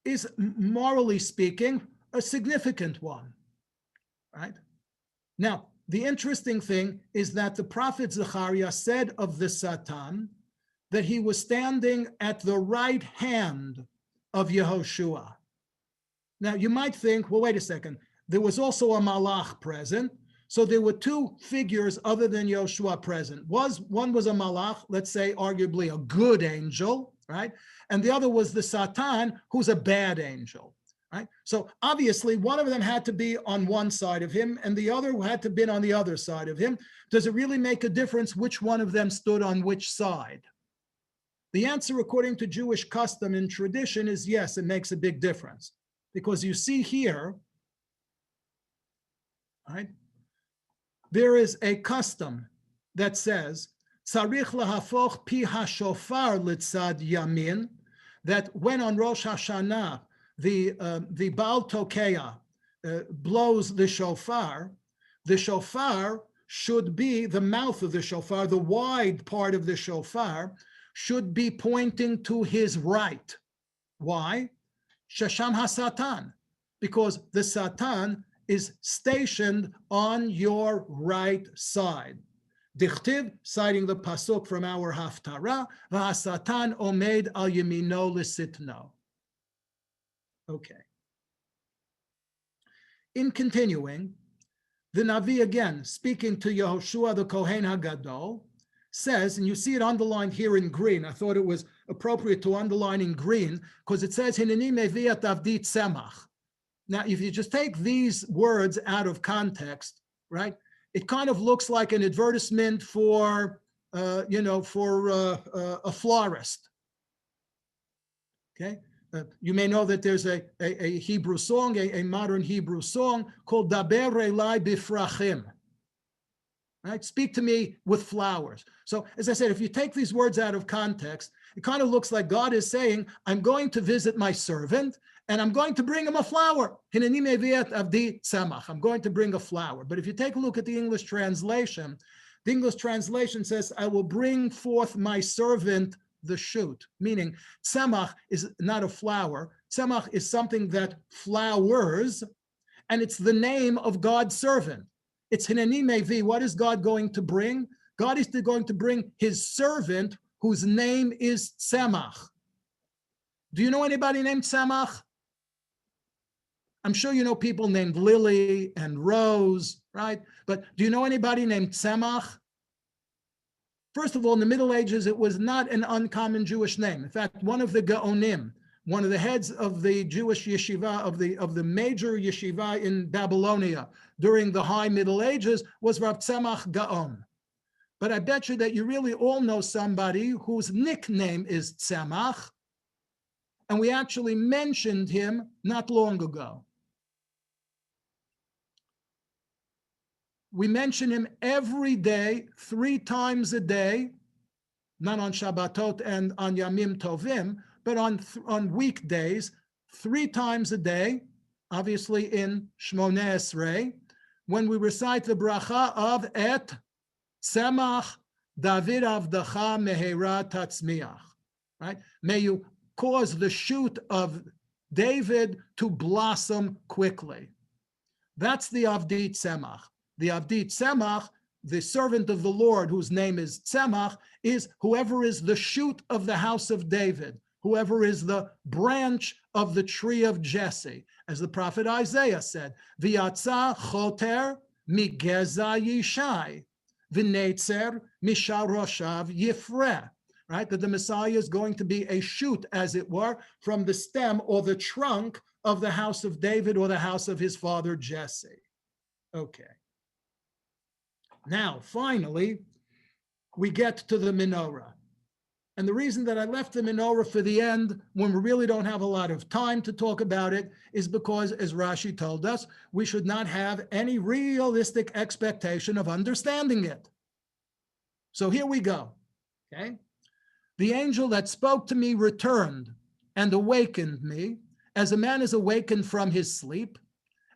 is, morally speaking, a significant one, right? Now, the interesting thing is that the prophet Zachariah said of the Satan that he was standing at the right hand of Yehoshua. Now, you might think, well, wait a second, there was also a malach present, so there were two figures other than Yehoshua present. One was a malach, let's say arguably a good angel, right? And the other was the Satan, who's a bad angel, right? So obviously one of them had to be on one side of him and the other had to be on the other side of him. Does it really make a difference which one of them stood on which side? The answer, according to Jewish custom and tradition, is yes, it makes a big difference. Because you see here, right, there is a custom that says, Tzarich lahafoch pi hashofar litzad yamin, that when on Rosh Hashanah the Baal Tokeah blows the shofar should be, the mouth of the shofar, the wide part of the shofar, should be pointing to his right. Why? Shasham ha-Satan, because the Satan is stationed on your right side. Dichtiv, citing the pasuk from our Haftarah, V'asatan omed al yemino l'sitno. Okay. In continuing, the Navi again, speaking to Yehoshua the Kohen HaGadol, says, and you see it underlined here in green. I thought it was appropriate to underline in green because it says, Hineni meviat avdi tzemach. Now, if you just take these words out of context, right, it kind of looks like an advertisement for, a florist. Okay. You may know that there's a Hebrew song, a modern Hebrew song called Daber Elai Bifrachim. Right? Speak to me with flowers. So, as I said, if you take these words out of context, it kind of looks like God is saying, I'm going to visit my servant and I'm going to bring him a flower. I'm going to bring a flower. But if you take a look at the English translation says, I will bring forth my servant the shoot, meaning tzemach is not a flower. Tzemach is something that flowers, and it's the name of God's servant. It's Hineni Mevi. What is God going to bring? God is going to bring his servant whose name is Tzemach. Do you know anybody named Tzemach? I'm sure you know people named Lily and Rose, right? But do you know anybody named Tzemach? First of all, in the Middle Ages, it was not an uncommon Jewish name. In fact, one of the Gaonim, one of the heads of the Jewish yeshiva, of the major yeshiva in Babylonia during the High Middle Ages, was Rav Tzemach Gaon. But I bet you that you really all know somebody whose nickname is Tzemach, and we actually mentioned him not long ago. We mention him every day, 3 times a day, not on Shabbatot and on Yamim Tovim, but on weekdays, 3 times a day, obviously in Shmoneh Esrei, when we recite the bracha of Et Tzemach David Avdacha Mehera Tatzmiach, right? May you cause the shoot of David to blossom quickly. That's the Avdi Tzemach. The Avdi Tzemach, the servant of the Lord, whose name is Tzemach, is whoever is the shoot of the house of David, whoever is the branch of the tree of Jesse. As the prophet Isaiah said, V'yatza choter migeza yishai, v'netzer misharoshav yifreh. Right, that the Messiah is going to be a shoot, as it were, from the stem or the trunk of the house of David or the house of his father Jesse. Okay. Now, finally, we get to the menorah. And the reason that I left the menorah for the end, when we really don't have a lot of time to talk about it, is because, as Rashi told us, we should not have any realistic expectation of understanding it. So here we go, okay? The angel that spoke to me returned and awakened me, as a man is awakened from his sleep,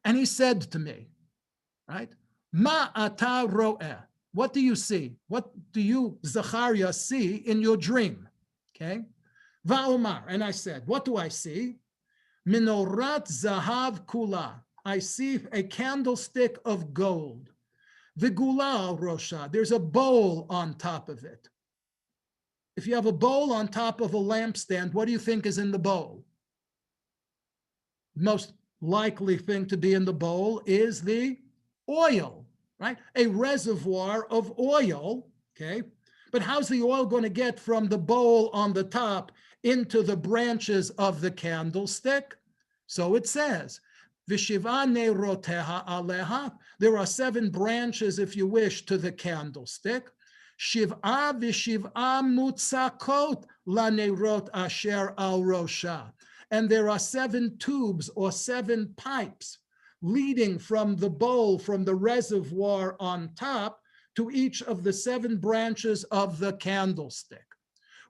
and he said to me, right? Ma ata ro'eh. What do you see? What do you, Zachariah, see in your dream? Okay. Va'omar. And I said, what do I see? Minorat zahav kula. I see a candlestick of gold. V'gula al rosha. There's a bowl on top of it. If you have a bowl on top of a lampstand, what do you think is in the bowl? Most likely thing to be in the bowl is the oil, right? A reservoir of oil, okay? But how's the oil going to get from the bowl on the top into the branches of the candlestick? So it says, V'shiva neiroteha aleha. There are 7 branches, if you wish, to the candlestick. Shiv'a v'shiv'a mutzakot laneirot asher al rosha. And there are 7 tubes or 7 pipes leading from the bowl, from the reservoir on top, to each of the 7 branches of the candlestick.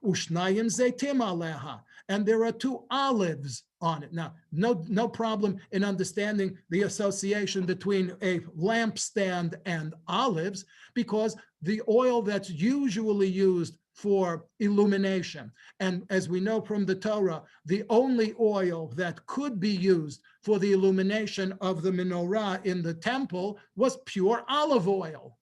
Ushnayim zeitim aleha. And there are 2 olives on it. Now, no problem in understanding the association between a lampstand and olives, because the oil that's usually used for illumination, and as we know from the Torah, the only oil that could be used for the illumination of the menorah in the temple was pure olive oil.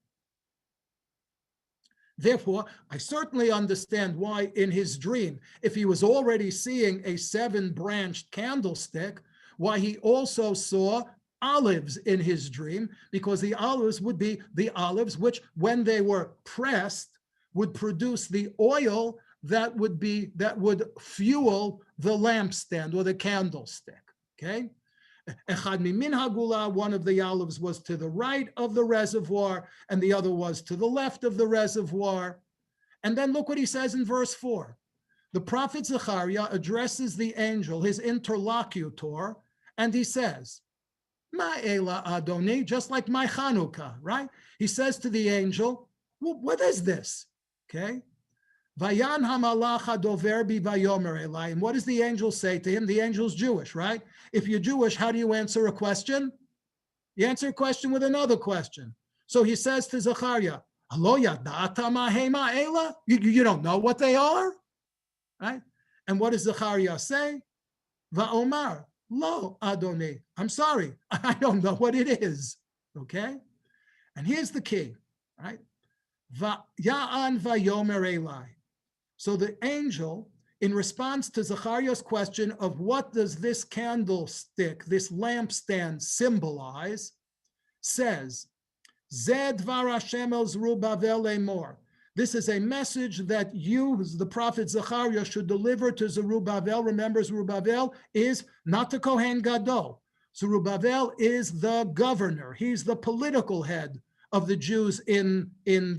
Therefore, I certainly understand why in his dream, if he was already seeing a 7-branched candlestick, why he also saw olives in his dream, because the olives would be the olives which, when they were pressed, would produce the oil that would fuel the lampstand or the candlestick. Okay. Echad mimin hagula, one of the olives was to the right of the reservoir, and the other was to the left of the reservoir. And then look what he says in verse 4. The prophet Zachariah addresses the angel, his interlocutor, and he says, Ma ela Adoni, just like my Chanukah, right? He says to the angel, well, what is this? Okay. Vayan hamalach hadover bi vayomer elai. And what does the angel say to him? The angel's Jewish, right? If you're Jewish, how do you answer a question? You answer a question with another question. So he says to Zachariah, Alo yadata ma hema ela? You don't know what they are? Right? And what does Zachariah say? Va'omar, lo Adoni. I'm sorry, I don't know what it is. Okay? And here's the key, right? Va'ya'an vayomer elai. So the angel, in response to Zachariah's question of what does this candlestick, this lampstand symbolize, says, Zed dvar Hashem el Zerubbabel lemor. This is a message that you, the prophet Zachariah, should deliver to Zerubbabel. Remember, Zerubbabel is not the Kohen Gadol. Zerubbabel is the governor. He's the political head of the Jews in the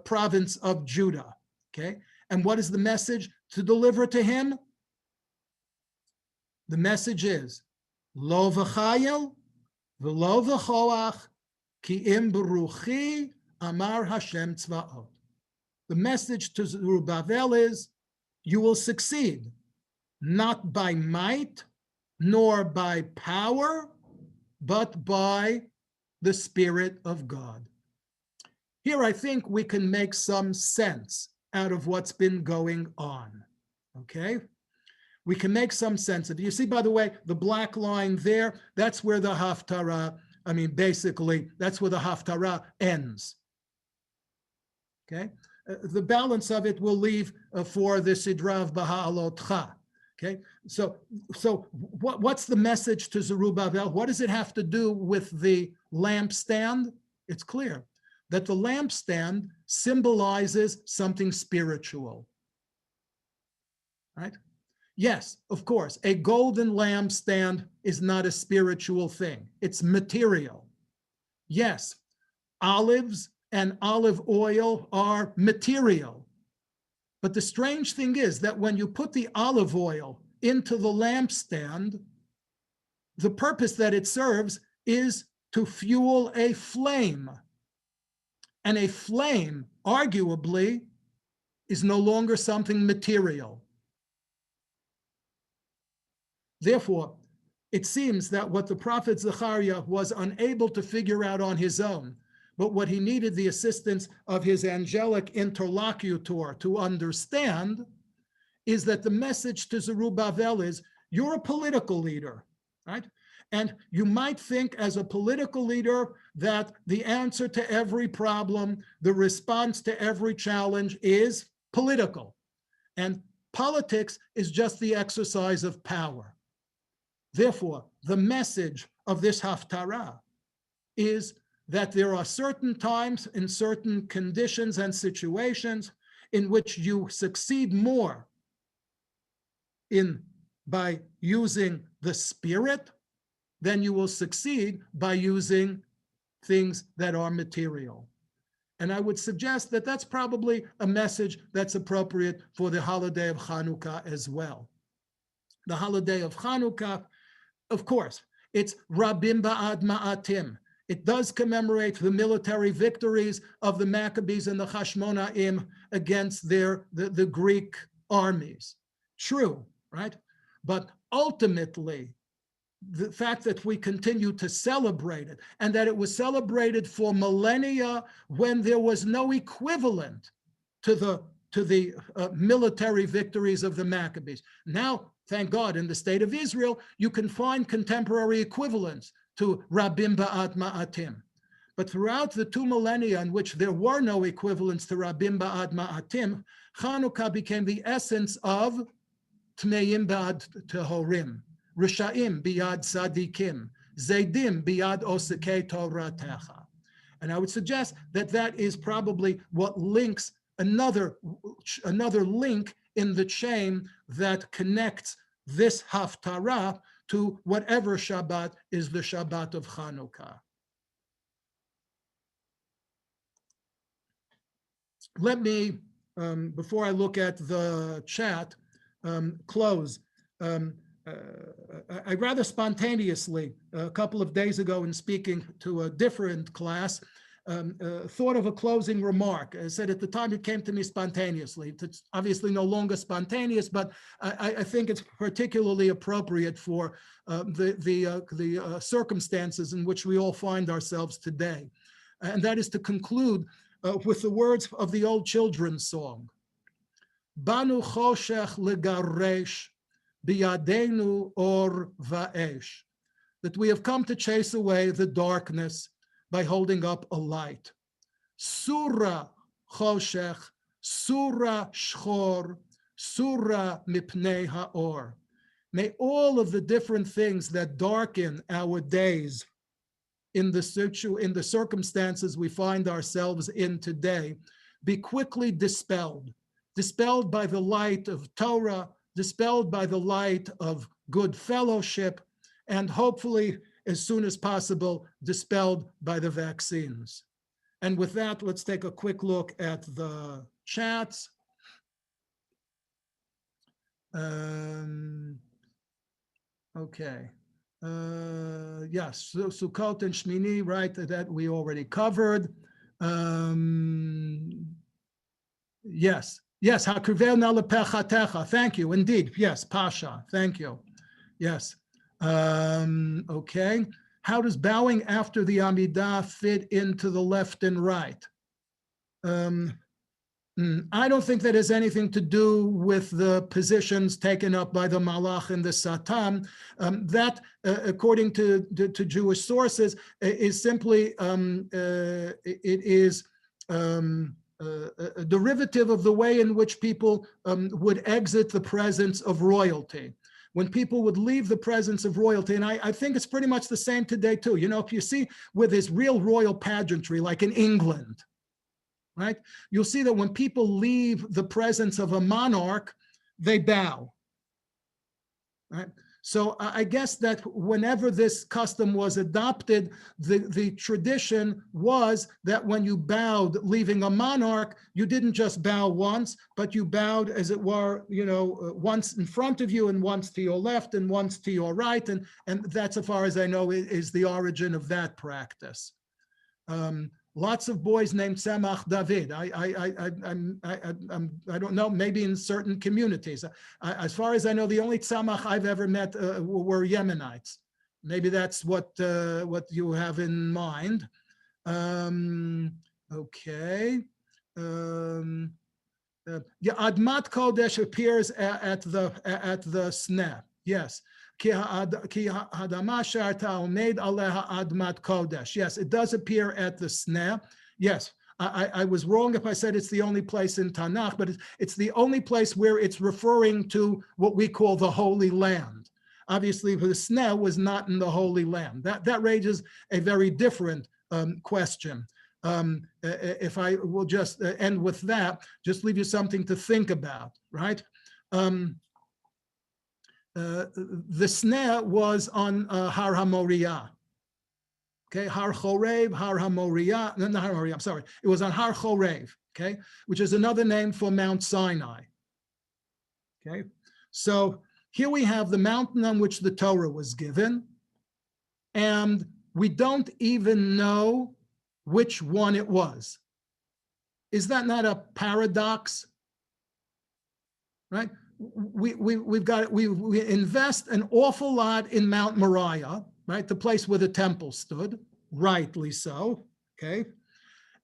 province of Judah. Okay, and what is the message to deliver to him? The message is Lo v'chayel v'lo v'choach ki im beruchi amar Hashem tzvaot. The message to Zerubbabel is, you will succeed, not by might nor by power, but by the Spirit of God. Here, I think we can make some sense out of what's been going on, okay? We can make some sense of it. You see, by the way, the black line there, that's where the Haftarah, basically, that's where the Haftarah ends, okay? The balance of it will leave for the Sidra of Baha'alotcha, okay? So what's the message to Zerubbabel? What does it have to do with the lampstand? It's clear that the lampstand symbolizes something spiritual, right? Yes, of course, a golden lampstand is not a spiritual thing. It's material. Yes, olives and olive oil are material. But the strange thing is that when you put the olive oil into the lampstand, the purpose that it serves is to fuel a flame. And a flame, arguably, is no longer something material. Therefore, it seems that what the prophet Zachariah was unable to figure out on his own, but what he needed the assistance of his angelic interlocutor to understand, is that the message to Zerubbabel is, you're a political leader, right? And you might think as a political leader that the answer to every problem, the response to every challenge is political. And politics is just the exercise of power. Therefore, the message of this Haftarah is that there are certain times in certain conditions and situations in which you succeed more by using the spirit than you will succeed by using things that are material. And I would suggest that that's probably a message that's appropriate for the holiday of Chanukah as well. The holiday of Chanukah, of course, it's Rabim Ba'ad Ma'atim. It does commemorate the military victories of the Maccabees and the Hashmonaim against the Greek armies. True, right? But ultimately, the fact that we continue to celebrate it, and that it was celebrated for millennia when there was no equivalent to the military victories of the Maccabees. Now, thank God, in the state of Israel, you can find contemporary equivalents to Rabim Ba'at Ma'atim. But throughout the 2 millennia in which there were no equivalents to Rabim Ba'ad Ma'atim, Chanukah became the essence of Tmeim Ba'ad Tehorim, Risha'im Biyad Sadikim, Zaydim Biyad Osekei Toratecha. And I would suggest that that is probably what links another link in the chain that connects this Haftarah to whatever Shabbat is the Shabbat of Chanukah. Let me, before I look at the chat, close. I rather spontaneously, a couple of days ago in speaking to a different class, thought of a closing remark. I said at the time it came to me spontaneously. It's obviously no longer spontaneous, but I think it's particularly appropriate for the circumstances in which we all find ourselves today. And that is to conclude with the words of the old children's song. Banu choshech legaresh, biyadenu or va'esh. That we have come to chase away the darkness by holding up a light. Surah choshech, surah shchor, surah mipnei ha'or. May all of the different things that darken our days in the circumstances we find ourselves in today be quickly dispelled by the light of Torah, dispelled by the light of good fellowship, and hopefully, as soon as possible, dispelled by the vaccines. And with that, let's take a quick look at the chats. Okay. Yes, Sukkot and Shmini, right, that we already covered. Yes, Hakriveu na lepechatecha, thank you, indeed, yes, Pasha, thank you, yes. Okay, how does bowing after the Amidah fit into the left and right? I don't think that has anything to do with the positions taken up by the Malach and the Satan. That, according to Jewish sources, is simply, it is a derivative of the way in which people would exit the presence of royalty. When people would leave the presence of royalty, and I think it's pretty much the same today too. You know, if you see with this real royal pageantry, like in England, right? You'll see that when people leave the presence of a monarch, they bow, right? So I guess that whenever this custom was adopted, the tradition was that when you bowed leaving a monarch, you didn't just bow once, but you bowed, as it were, you know, once in front of you and once to your left and once to your right. And that's, as far as I know, is the origin of that practice. Lots of boys named Tzemach David. I don't know, maybe in certain communities. As far as I know, the only Tzemach I've ever met were Yemenites. Maybe that's what you have in mind. Okay. Yeah, Admat Kodesh appears at the Sneh. Yes. Yes, it does appear at the Sneh. Yes, I was wrong if I said it's the only place in Tanakh, but it's the only place where it's referring to what we call the Holy Land. Obviously, the Sneh was not in the Holy Land. That raises a very different question. If I will just end with that, just leave you something to think about, right? The Sneh was on Har HaMoriah. Okay, Har Chorev, Har HaMoriah, no, not Har HaMoriah, I'm sorry. It was on Har Chorev, okay, which is another name for Mount Sinai. Okay, so here we have the mountain on which the Torah was given, and we don't even know which one it was. Is that not a paradox? Right? We invest an awful lot in Mount Moriah, right? The place where the temple stood, rightly so, okay?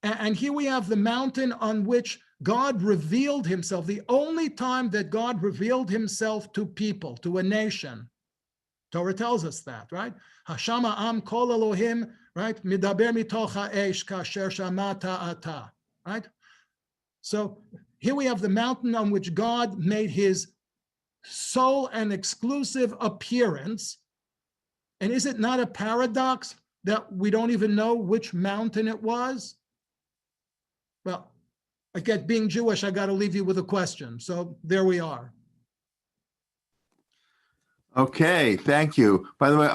And here we have the mountain on which God revealed himself, the only time that God revealed himself to people, to a nation, Torah tells us that, right? Hashama am kol Elohim, right? Midaber mitoch ha'esh kasher shamata ata, right? So here we have the mountain on which God made his sole and exclusive appearance. And is it not a paradox that we don't even know which mountain it was? Well, I get being Jewish, I got to leave you with a question. So there we are. Okay, thank you. By the way,